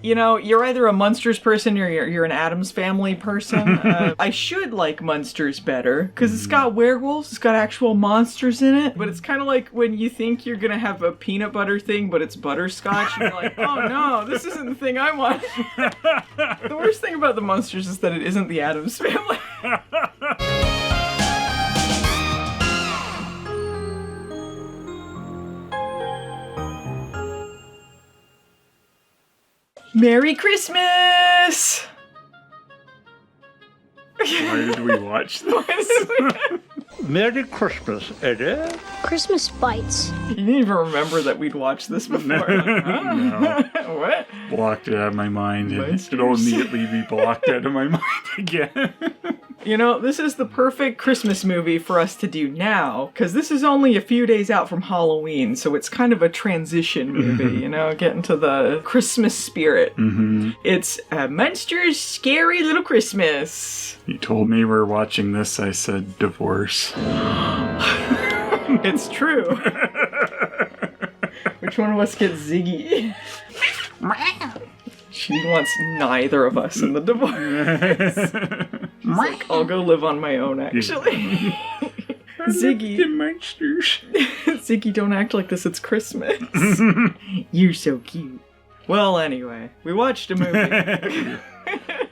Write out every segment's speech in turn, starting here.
You know, you're either a Munsters person or you're an Addams Family person. I should like Munsters better, because it's got werewolves, it's got actual monsters in it, but it's kind of like when you think you're gonna have a peanut butter thing, but it's butterscotch, and you're like, oh no, this isn't the thing I want. The worst thing about the Munsters is that it isn't the Addams Family. Merry Christmas! Why did we watch this? Merry Christmas, Eddie. Christmas bites. You didn't even remember that we'd watched this before. Like, huh? No. What? Blocked it out of my mind, and Munsters. it'll immediately be blocked out of my mind again. You know, this is the perfect Christmas movie for us to do now, because this is only a few days out from Halloween, so it's kind of a transition movie, you know, get into the Christmas spirit. It's Munsters' Scary Little Christmas. You told me we're watching this, I said divorce. It's true. Which one of us gets Ziggy? She wants neither of us in the divorce. She's like, I'll go live on my own, actually. Ziggy. The Munsters. Ziggy, don't act like this, it's Christmas. You're so cute. Well, anyway, we watched a movie.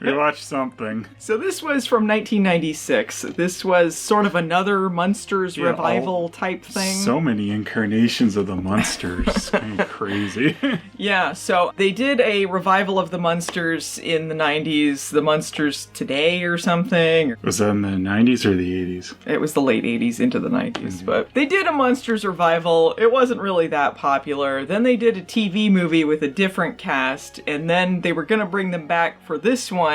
We watched something. So this was from 1996. This was sort of another Munsters revival type thing. So many incarnations of the Munsters. It's kind of crazy. Yeah, so they did a revival of the Munsters in the 90s, the Munsters Today or something. Was that in the 90s or the 80s? It was the late 80s into the 90s, but they did a Munsters revival. It wasn't really that popular. Then they did a TV movie with a different cast, and then they were going to bring them back for this one.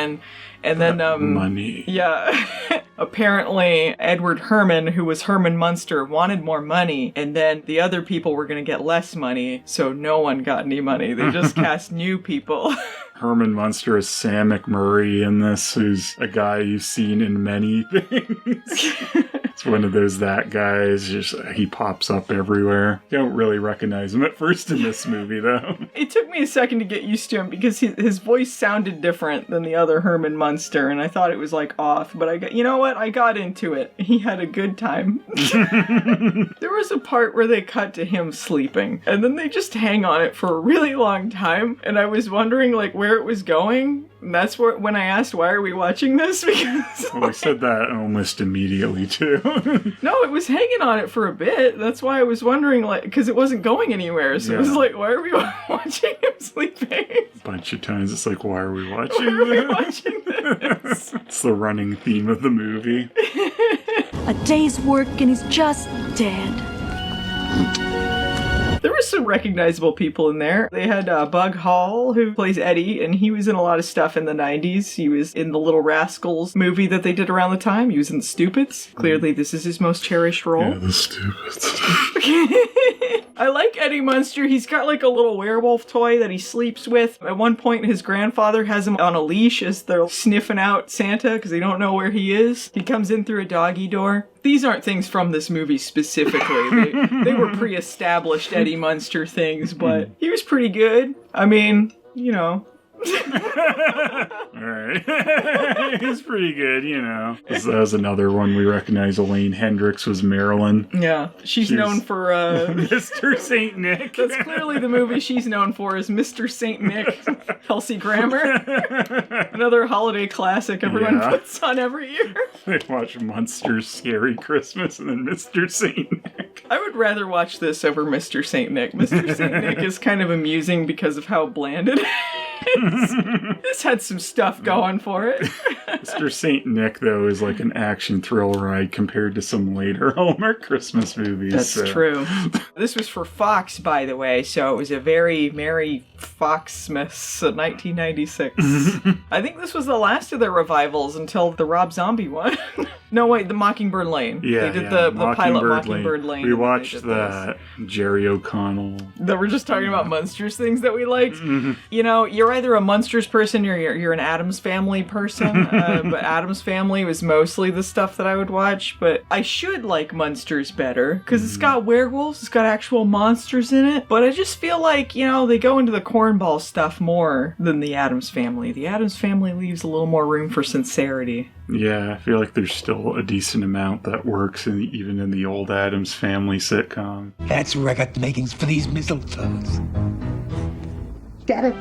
And then, money. Yeah. Apparently, Edward Herman, who was Herman Munster, wanted more money, and then the other people were going to get less money, so no one got any money. They just cast new people. Herman Munster is Sam McMurray in this, who's a guy you've seen in many things. It's one of those that guys, just he pops up everywhere. You don't really recognize him at first in this movie, though. It took me a second to get used to him because his voice sounded different than the other Herman Munster, and I thought it was like off, but you know what? I got into it. He had a good time. There was a part where they cut to him sleeping, and then they just hang on it for a really long time, and I was wondering like where it was going. And that's when I asked, why are we watching this? Because Well, I said that almost immediately, too. no, it was hanging on it for a bit. That's why I was wondering, like, because it wasn't going anywhere. So it was like, why are we watching him sleeping? A bunch of times it's like, why are we watching Why are we this? watching this? It's the running theme of the movie. A day's work and he's just dead. There were some recognizable people in there. They had Bug Hall, who plays Eddie, and he was in a lot of stuff in the 90s. He was in the Little Rascals movie that they did around the time. He was in The Stupids. Clearly, this is his most cherished role. Yeah, the Stupids. I like Eddie Munster. He's got like a little werewolf toy that he sleeps with. At one point, his grandfather has him on a leash as they're sniffing out Santa because they don't know where he is. He comes in through a doggy door. These aren't things from this movie specifically. They were pre-established Eddie Munster things, but he was pretty good. I mean, you know. Alright. He's pretty good, you know. That was another one we recognize. Elaine Hendrix was Marilyn. Yeah, she's known for Mr. St. Nick. That's clearly the movie she's known for, is Mr. St. Nick, Kelsey Grammer. Another holiday classic everyone puts on every year. They watch Munsters' Scary Christmas and then Mr. St. Nick. I would rather watch this over Mr. St. Nick. Mr. St. Nick is kind of amusing because of how bland it is. This had some stuff going for it. Mr. St. Nick, though, is like an action thrill ride compared to some later Hallmark Christmas movies. That's true. This was for Fox, by the way, so it was a very merry Foxmas 1996. I think this was the last of their revivals until the Rob Zombie one. No, wait, the Mockingbird Lane. Yeah, they did the pilot Mockingbird Lane. We watched that. Jerry O'Connell. That we're just talking about Munsters things that we liked. You know, you're either a Munsters person or you're an Addams Family person. But Addams Family was mostly the stuff that I would watch. But I should like Munsters better because it's got werewolves, it's got actual monsters in it. But I just feel like, they go into the cornball stuff more than the Addams Family. The Addams Family leaves a little more room for sincerity. Yeah, I feel like there's still a decent amount that works even in the old Addams Family sitcom. That's record makings for these mistletoes. Get it?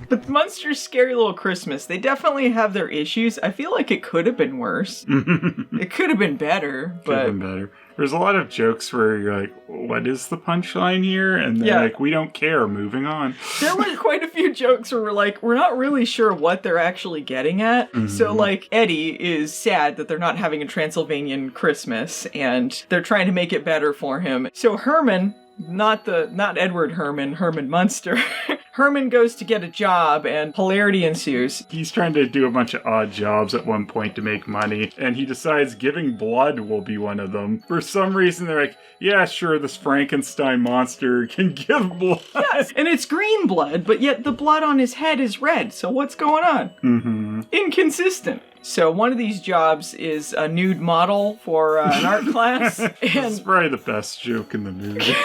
But Munsters' Scary Little Christmas, they definitely have their issues. I feel like it could have been worse. It could have been better, but... Could have been better. There's a lot of jokes where you're like, what is the punchline here? And they're like, we don't care, moving on. There were quite a few jokes where we're like, we're not really sure what they're actually getting at. So, like, Eddie is sad that they're not having a Transylvanian Christmas, and they're trying to make it better for him. So Herman... Not Edward Herman, Herman Munster. Herman goes to get a job and hilarity ensues. He's trying to do a bunch of odd jobs at one point to make money, and he decides giving blood will be one of them. For some reason, they're like, yeah, sure, this Frankenstein monster can give blood. Yes, and it's green blood, but yet the blood on his head is red, so what's going on? Inconsistent. So one of these jobs is a nude model for an art class. And it's probably the best joke in the movie.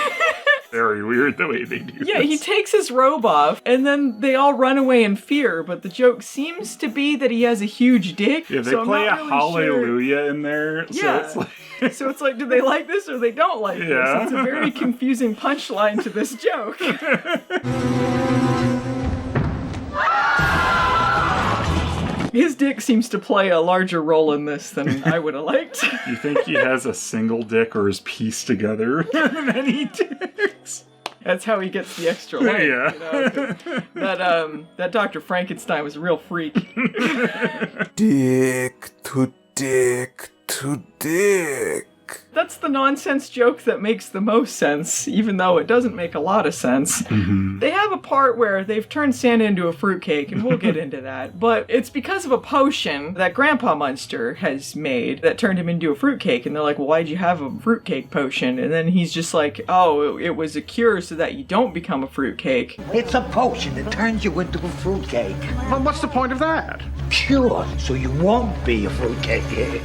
Very weird the way they do this. Yeah, he takes his robe off, and then they all run away in fear, but the joke seems to be that he has a huge dick. Yeah, they so play I'm a not really hallelujah sure. in there. Yeah. So it's like, do they like this or they don't like this? It's a very confusing punchline to this joke. His dick seems to play a larger role in this than I would have liked. You think he has a single dick or is pieced together many dicks? That's how he gets the extra line. Yeah. That Dr. Frankenstein was a real freak. Dick to dick to dick. That's the nonsense joke that makes the most sense, even though it doesn't make a lot of sense. They have a part where they've turned Santa into a fruitcake, and we'll get into that. But it's because of a potion that Grandpa Munster has made that turned him into a fruitcake. And they're like, well, why'd you have a fruitcake potion? And then he's just like, oh, it was a cure so that you don't become a fruitcake. It's a potion that turns you into a fruitcake. Well, what's the point of that? Cure, so you won't be a fruitcake.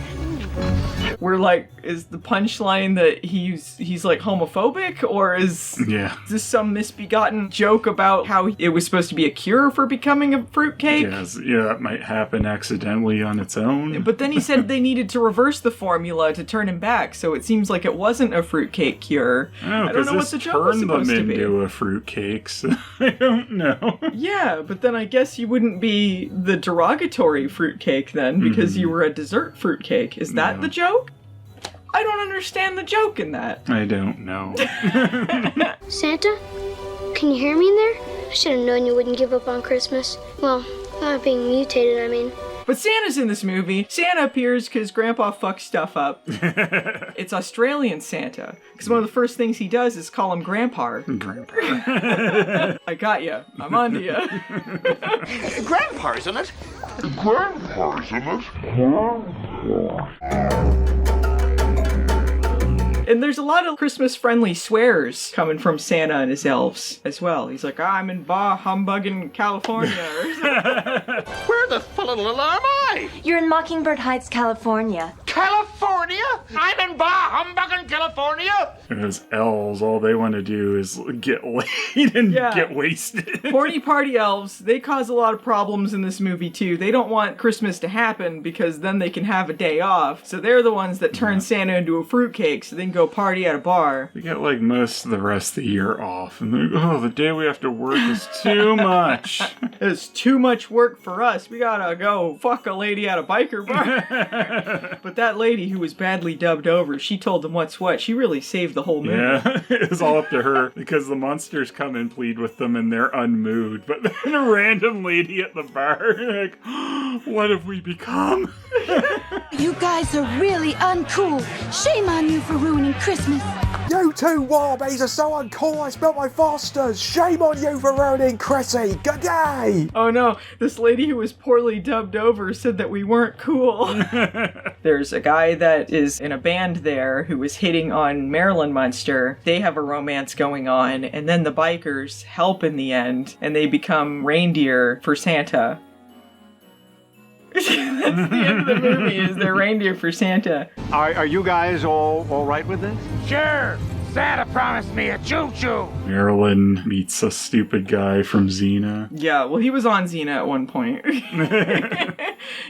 We're like, is the punchline that he's like homophobic, or is this some misbegotten joke about how it was supposed to be a cure for becoming a fruitcake? Yes, yeah, that might happen accidentally on its own. But then he said they needed to reverse the formula to turn him back, so it seems like it wasn't a fruitcake cure. Oh, I don't know what the joke was supposed to be. turned them into a fruitcake, so I don't know. Yeah, but then I guess you wouldn't be the derogatory fruitcake then, because you were a dessert fruitcake. Is that the joke? I don't understand the joke in that. I don't know. Santa? Can you hear me in there? I should have known you wouldn't give up on Christmas. Well, not being mutated, I mean. But Santa's in this movie. Santa appears because Grandpa fucks stuff up. It's Australian Santa. Because one of the first things he does is call him Grandpa. Grandpa. I got ya. I'm onto ya. Grandpa, isn't it? And there's a lot of Christmas-friendly swears coming from Santa and his elves as well. He's like, I'm in Bah Humbug in California. Where the full am I? You're in Mockingbird Heights, California. California? I'm in Bah Humbug in California? Those elves, all they want to do is get laid and get wasted. Horny party elves, they cause a lot of problems in this movie too. They don't want Christmas to happen because then they can have a day off. So they're the ones that turn Santa into a fruitcake so they can go party at a bar. They get like most of the rest of the year off. And they're like, oh, the day we have to work is too much. It's too much work for us. We gotta go fuck a lady at a biker bar. But that lady who was badly dubbed over, she told them what's what. She really saved the whole movie. Yeah, it was all up to her because the Munsters come and plead with them and they're unmoved. But then a random lady at the bar, like, oh, what have we become? You guys are really uncool. Shame on you for ruining Christmas. You two warbays are so uncool I spelt my Fosters. Shame on you for ruining Chrissy. Good day. Oh no, this lady who was poorly dubbed over said that we weren't cool. There's a guy that is in a band there who was hitting on Marilyn Munster. They have a romance going on, and then the bikers help in the end, and they become reindeer for Santa. That's the end of the movie, is they're reindeer for Santa. Are you guys all right with this? Sure. Santa promised me a choo-choo. Marilyn meets a stupid guy from Xena. Yeah, well, he was on Xena at one point.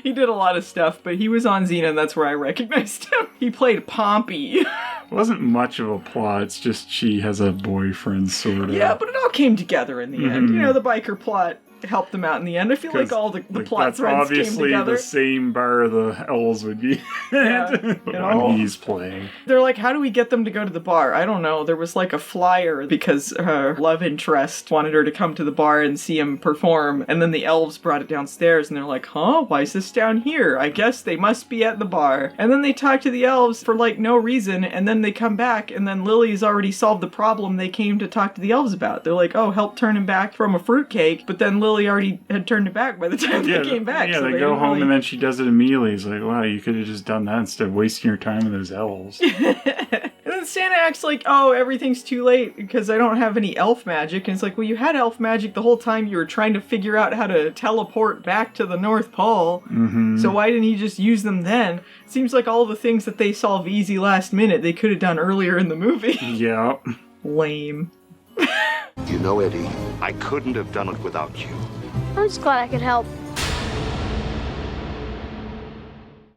He did a lot of stuff, but he was on Xena, and that's where I recognized him. He played Pompey. It wasn't much of a plot, it's just she has a boyfriend, sort of. Yeah, but it all came together in the end. You know, the biker plot helped them out in the end. I feel like all the plot threads came together. Obviously the same bar the elves would be yeah, when he's playing. They're like, how do we get them to go to the bar? I don't know. There was like a flyer because her love interest wanted her to come to the bar and see him perform, and then the elves brought it downstairs, and they're like, huh? Why is this down here? I guess they must be at the bar. And then they talk to the elves for like no reason, and then they come back, and then Lily's already solved the problem they came to talk to the elves about. They're like, oh, help turn him back from a fruitcake, but then Lily already had turned it back by the time they came back. Yeah, so they go home and then she does it immediately. He's like, wow, you could have just done that instead of wasting your time with those elves. And then Santa acts like, oh, everything's too late because I don't have any elf magic. And it's like, well, you had elf magic the whole time you were trying to figure out how to teleport back to the North Pole. Mm-hmm. So why didn't you just use them then? It seems like all the things that they solve easy last minute, they could have done earlier in the movie. Yeah. Lame. You know, Eddie, I couldn't have done it without you. I'm just glad I could help.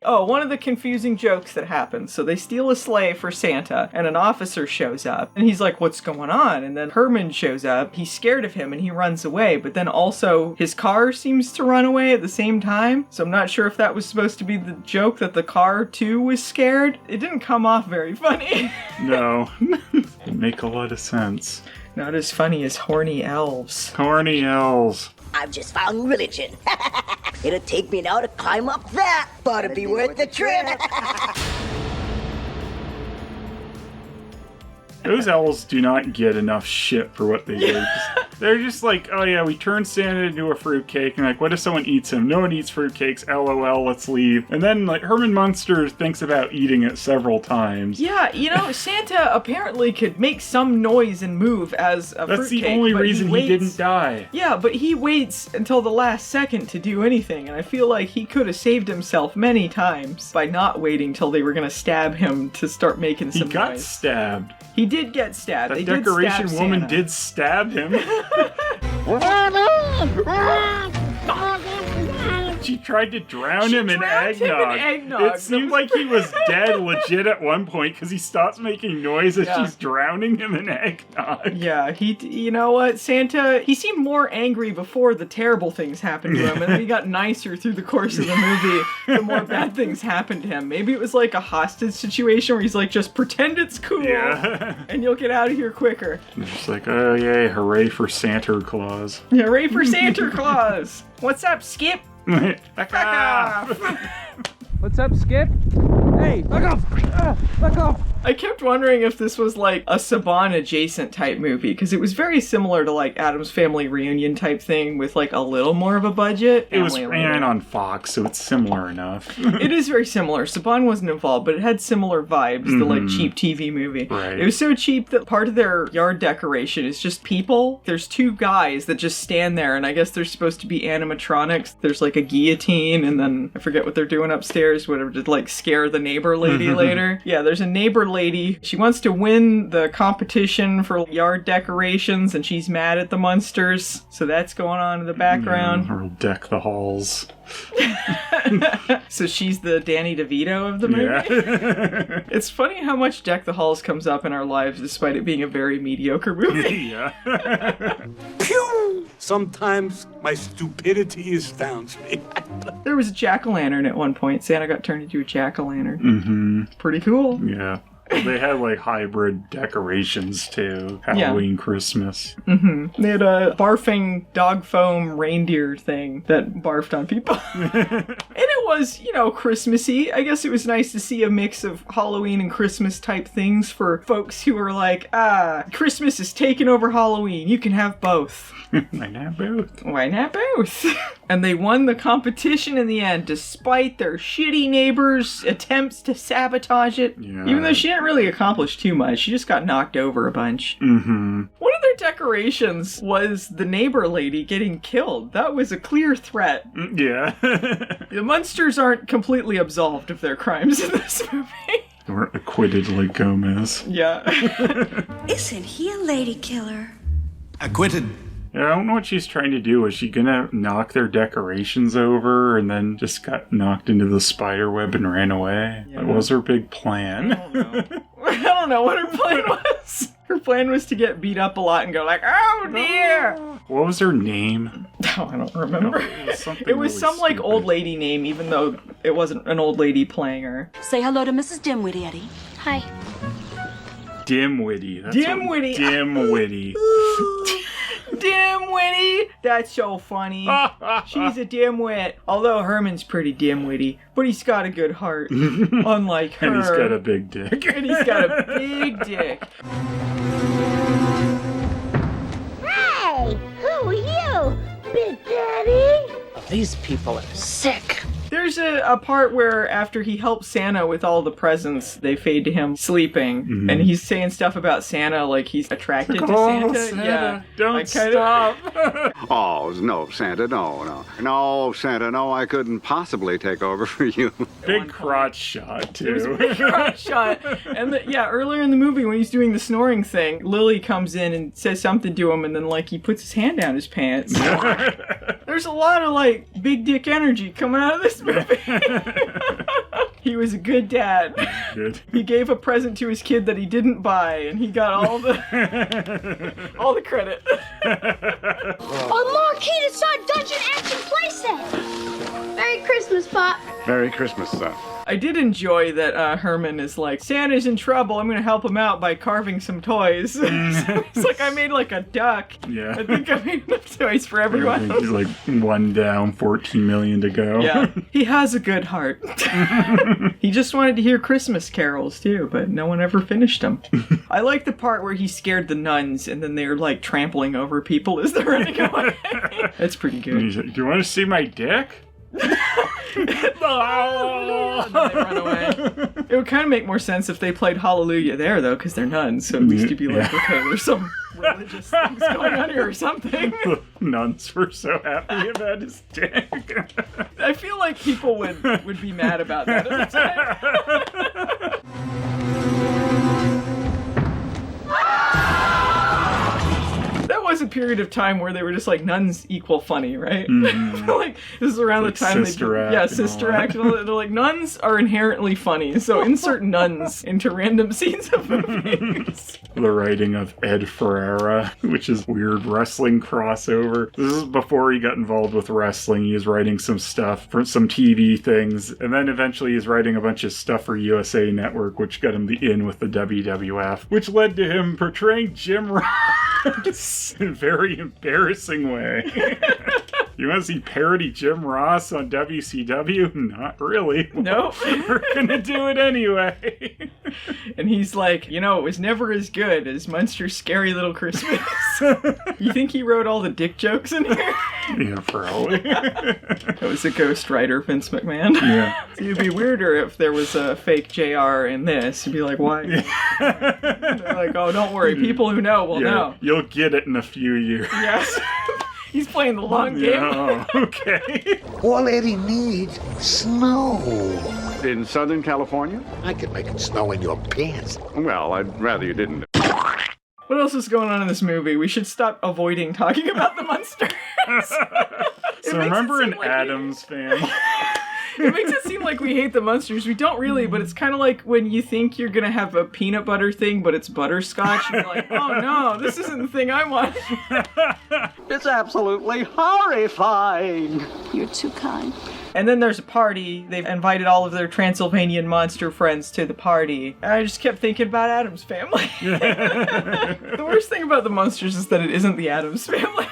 Oh, one of the confusing jokes that happens. So they steal a sleigh for Santa, and an officer shows up, and he's like, what's going on? And then Herman shows up. He's scared of him, and he runs away, but then also his car seems to run away at the same time. So I'm not sure if that was supposed to be the joke that the car, too, was scared. It didn't come off very funny. No. Didn't make a lot of sense. Not as funny as horny elves. Horny elves. I've just found religion. It'll take me now to climb up that, but it'll be worth the trip. Those elves do not get enough shit for what they do. They're just like, oh yeah, we turned Santa into a fruitcake, and like, what if someone eats him? No one eats fruitcakes, LOL, let's leave. And then like Herman Munster thinks about eating it several times. Yeah, you know, Santa apparently could make some noise and move as a fruitcake. That's the only reason he didn't die. Yeah, but he waits until the last second to do anything, and I feel like he could have saved himself many times by not waiting till they were gonna stab him to start making some noise. He got stabbed. He did get stabbed. That decoration woman did stab him. She tried to drown him in eggnog. It seemed like he was dead legit at one point because he stops making noise as she's drowning him in eggnog. Yeah, you know what, Santa, he seemed more angry before the terrible things happened to him, and then he got nicer through the course of the movie the more bad things happened to him. Maybe it was like a hostage situation where he's like, just pretend it's cool, and you'll get out of here quicker. It's just like, oh yay, hooray for Santa Claus. Yeah, hooray for Santa Claus. What's up, Skip? Back off! What's up, Skip? Hey, back off! Back off! I kept wondering if this was like a Saban adjacent type movie, because it was very similar to like Addams Family Reunion type thing with like a little more of a budget. It was ran on Fox, so it's similar enough. It is very similar. Saban wasn't involved, but it had similar vibes, the like cheap TV movie. Right. It was so cheap that part of their yard decoration is just people. There's two guys that just stand there, and I guess they're supposed to be animatronics. There's like a guillotine, and then I forget what they're doing upstairs, whatever, to like scare the neighbor lady later. Yeah, there's a neighbor lady. She wants to win the competition for yard decorations, and she's mad at the Munsters, so that's going on in the background. Or deck the halls. So she's the Danny DeVito of the movie? Yeah. It's funny how much Deck the Halls comes up in our lives despite it being a very mediocre movie. Yeah. Pew! Sometimes my stupidity astounds me. There was a jack-o'-lantern at one point. Santa got turned into a jack-o'-lantern. Mm-hmm. Pretty cool. Yeah. They had like hybrid decorations too. Halloween, Christmas. Mm-hmm. They had a barfing dog foam reindeer thing that barfed on people. And it still was, Christmassy. I guess it was nice to see a mix of Halloween and Christmas type things for folks who are like, Christmas is taking over Halloween. You can have both. Why not both? Why not both? And they won the competition in the end, despite their shitty neighbors' attempts to sabotage it. Yeah. Even though she didn't really accomplish too much. She just got knocked over a bunch. Mm-hmm. One of their decorations was the neighbor lady getting killed. That was a clear threat. Yeah. The Munsters aren't completely absolved of their crimes in this movie. They weren't acquitted like Gomez. Yeah. Isn't he a lady killer? Acquitted. Yeah, I don't know what she's trying to do. Was she gonna knock their decorations over and then just got knocked into the spider web and ran away? Yeah. That was her big plan. I don't know what her plan was. Her plan was to get beat up a lot and go like, oh dear! What was her name? Oh, I don't remember. It was really some like stupid. old lady name, even though it wasn't an old lady playing her. Say hello to Mrs. Dimwitty, Eddie. Hi. Dimwitty. That's Dimwitty. Dimwitty. Dimwitty! That's so funny. She's a dimwit. Although Herman's pretty dimwitty, but he's got a good heart. Unlike her. And he's got a big dick. And he's got a big dick. Hey, who are you, Big Daddy? These people are sick. There's a part where after he helps Santa with all the presents, they fade to him sleeping, and he's saying stuff about Santa like he's attracted to Santa. Yeah, Don't stop. Oh, no, Santa, no. No, Santa, no, I couldn't possibly take over for you. Big crotch shot, too. There's a big crotch shot. And earlier in the movie when he's doing the snoring thing, Lily comes in and says something to him, and then he puts his hand down his pants. There's a lot of big dick energy coming out of this movie. He was a good dad. Good. He gave a present to his kid that he didn't buy, and he got all the credit. A marquee inside Dungeon Action Playset. Merry Christmas, Pop. Merry Christmas, son. I did enjoy that Herman is like, Santa's in trouble, I'm gonna help him out by carving some toys. It's like I made a duck. Yeah. I think I made enough toys for everyone. He's one down, 14 million to go. Yeah. He has a good heart. He just wanted to hear Christmas carols too, but no one ever finished them. I like the part where he scared the nuns and then they're trampling over people as they're running away. That's pretty good. He's like, do you want to see my dick? And then they run away. It would kind of make more sense if they played Hallelujah there, though, because they're nuns. So at least you'd be like, okay, there's some religious things going on here or something. The nuns were so happy about his dick. I feel like people would be mad about that at the time. That was a period of time where they were just nuns equal funny, right? This is around the time Sister Act. Yeah, Sister Act. They're like, nuns are inherently funny, so insert nuns into random scenes of movies. The writing of Ed Ferrara, which is weird wrestling crossover. This is before he got involved with wrestling. He was writing some stuff for some TV things, and then eventually he's writing a bunch of stuff for USA Network, which got him the in with the WWF, which led to him portraying Jim Ross in a very embarrassing way. You want to see parody Jim Ross on WCW? Not really. Nope. We're gonna do it anyway. And he's like, it was never as good as Munster's Scary Little Christmas. You think he wrote all the dick jokes in here? Yeah, probably. That was a ghostwriter, Vince McMahon. Yeah. So it'd be weirder if there was a fake JR in this. You'd be like, why? They're like, oh, don't worry. People who know will know. You'll get it in a few years. Yes. He's playing the long game. Oh, okay. All Eddie needs, snow. In Southern California? I could make it snow in your pants. Well, I'd rather you didn't. What else is going on in this movie? We should stop avoiding talking about the Munsters. So remember in Addams Family? It makes it seem like we hate the Munsters. We don't really, but it's kind of like when you think you're going to have a peanut butter thing, but it's butterscotch. And you're like, oh no, this isn't the thing I want. It's absolutely horrifying. You're too kind. And then there's a party. They've invited all of their Transylvanian monster friends to the party. And I just kept thinking about Addams Family. The worst thing about the Munsters is that it isn't the Addams Family.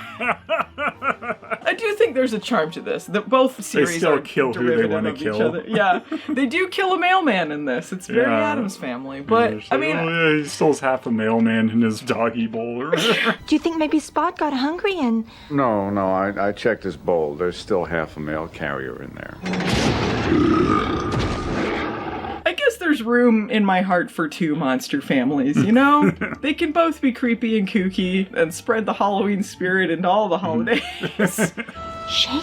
I do think think there's a charm to this. Both series still are kill who they derivative wanna of each kill. other. Yeah, they do kill a mailman in this. It's very Addams Family. But, It's like, he still has half a mailman in his doggy bowl or whatever. Do you think maybe Spot got hungry and... No, I checked his bowl. There's still half a mail carrier in there. I guess there's room in my heart for two monster families, you know? They can both be creepy and kooky and spread the Halloween spirit into all the holidays. Shake?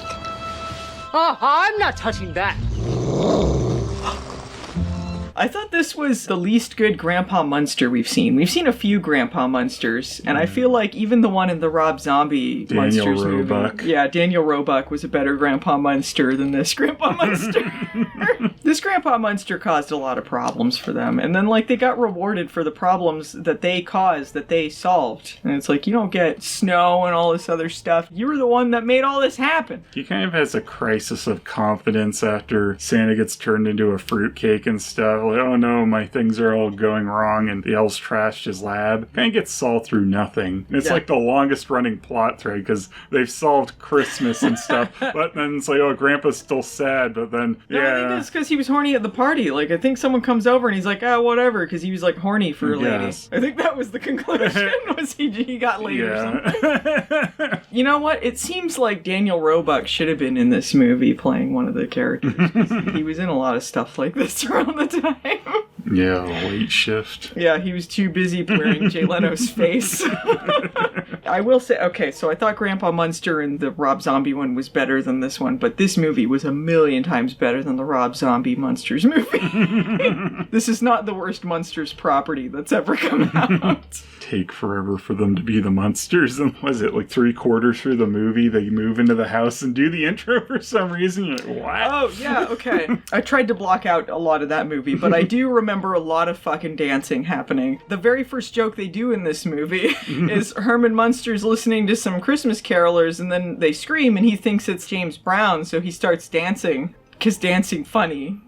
Oh, I'm not touching that. I thought this was the least good Grandpa Munster we've seen. We've seen a few Grandpa Munsters, and I feel like even the one in the Rob Zombie Munsters Roebuck. movie. Yeah, Daniel Roebuck was a better Grandpa Munster than this Grandpa Munster. This Grandpa Munster caused a lot of problems for them, and then like they got rewarded for the problems that they caused, that they solved. And it's like, you don't get snow and all this other stuff. You were the one that made all this happen. He kind of has a crisis of confidence after Santa gets turned into a fruitcake and stuff. Like, oh no, my things are all going wrong, and the elves trashed his lab. Kind of gets solved through nothing. It's like the longest running plot thread because they've solved Christmas and stuff, but then it's like, oh, Grandpa's still sad, but then, No, I think it's because he was horny at the party. Like, I think someone comes over and he's like, oh, whatever, because he was like horny for a lady. Yes. I think that was the conclusion, was he got laid or something. You know what? It seems like Daniel Roebuck should have been in this movie playing one of the characters. He was in a lot of stuff like this around the time. Yeah, late shift. Yeah, he was too busy wearing Jay Leno's face. I will say, okay, so I thought Grandpa Munster and the Rob Zombie one was better than this one, but this movie was a million times better than the Rob Zombie Munsters movie. This is not the worst Munsters property that's ever come out. Take forever for them to be the Munsters, and was it like 3/4 through the movie they move into the house and do the intro for some reason? You're like, what? Oh, yeah, okay. I tried to block out a lot of that movie, but I do remember a lot of fucking dancing happening. The very first joke they do in this movie is Herman Munster's listening to some Christmas carolers, and then they scream, and he thinks it's James Brown, so he starts dancing, because dancing funny,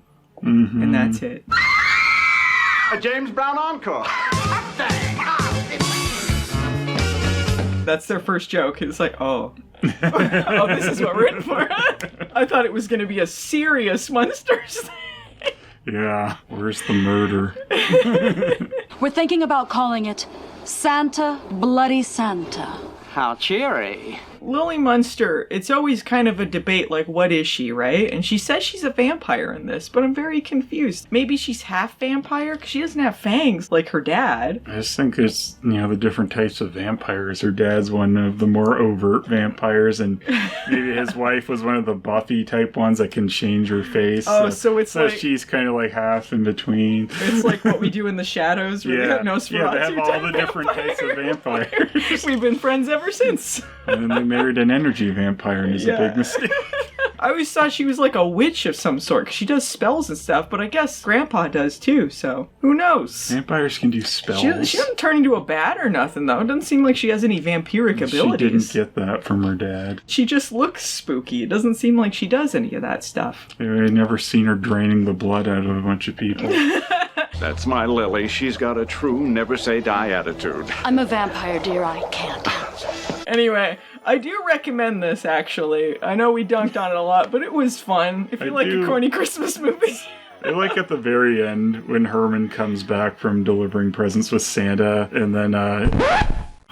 and that's it. A James Brown encore. That's their first joke. It's like, oh. Oh, this is what we're in for. I thought it was going to be a serious Munsters thing. Yeah, where's the murder? We're thinking about calling it Santa Bloody Santa. How cheery. Lily Munster, it's always kind of a debate, like, what is she, right? And she says she's a vampire in this, but I'm very confused. Maybe she's half vampire, because she doesn't have fangs like her dad. I just think there's, the different types of vampires. Her dad's one of the more overt vampires, and maybe his wife was one of the Buffy type ones that can change her face. Oh, so it's like... she's kind of like half in between. It's like what we do in the shadows, where they have Nosferatu. Yeah, they have all the different types of vampires. We've been friends ever since. And then they married an energy vampire, and it's a big mistake. I always thought she was like a witch of some sort, because she does spells and stuff, but I guess Grandpa does too, so who knows? Vampires can do spells. She doesn't turn into a bat or nothing, though. It doesn't seem like she has any vampiric abilities. She didn't get that from her dad. She just looks spooky. It doesn't seem like she does any of that stuff. I've never seen her draining the blood out of a bunch of people. That's my Lily. She's got a true never-say-die attitude. I'm a vampire, dear. I can't. Anyway, I do recommend this, actually. I know we dunked on it a lot, but it was fun. If you like a corny Christmas movie. I like at the very end when Herman comes back from delivering presents with Santa, and then,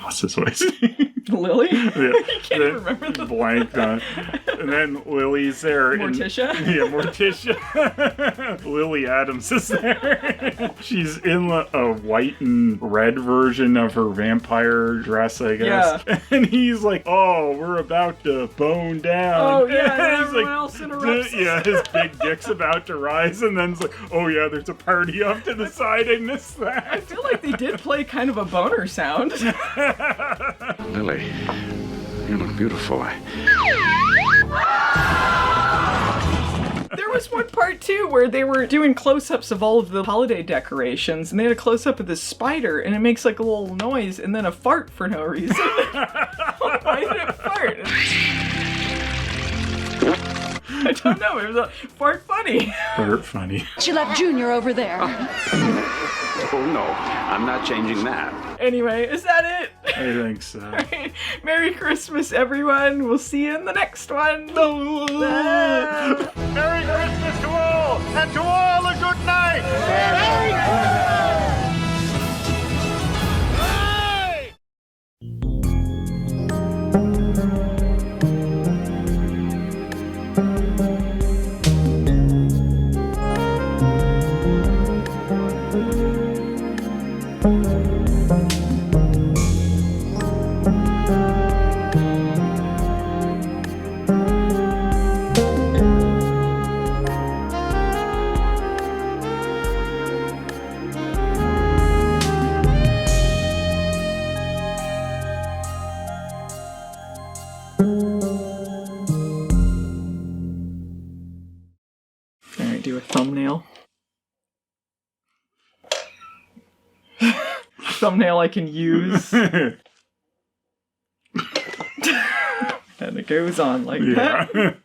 what's his wife's name? Lily? Yeah. I can't even remember the blank on. And then Lily's there. Morticia? Morticia. Lily Adams is there. She's in a white and red version of her vampire dress, I guess. Yeah. And he's like, oh, we're about to bone down. Oh, yeah, and everyone like, else interrupts. Yeah, his big dick's about to rise, and then it's like, oh, yeah, there's a party off to the side. I missed that. I feel like they did play kind of a boner sound. Lily, you look beautiful. There was one part, too, where they were doing close-ups of all of the holiday decorations, and they had a close-up of this spider, and it makes, like, a little noise, and then a fart for no reason. Why did it fart? I don't know, it was a fart funny. Fart funny. She left Junior over there. Oh, no, I'm not changing that. Anyway, is that it? I think so. Merry Christmas, everyone. We'll see you in the next one. Merry Christmas to all, and to all a good night. Merry Alright, do a thumbnail. Thumbnail I can use. And it goes on like that.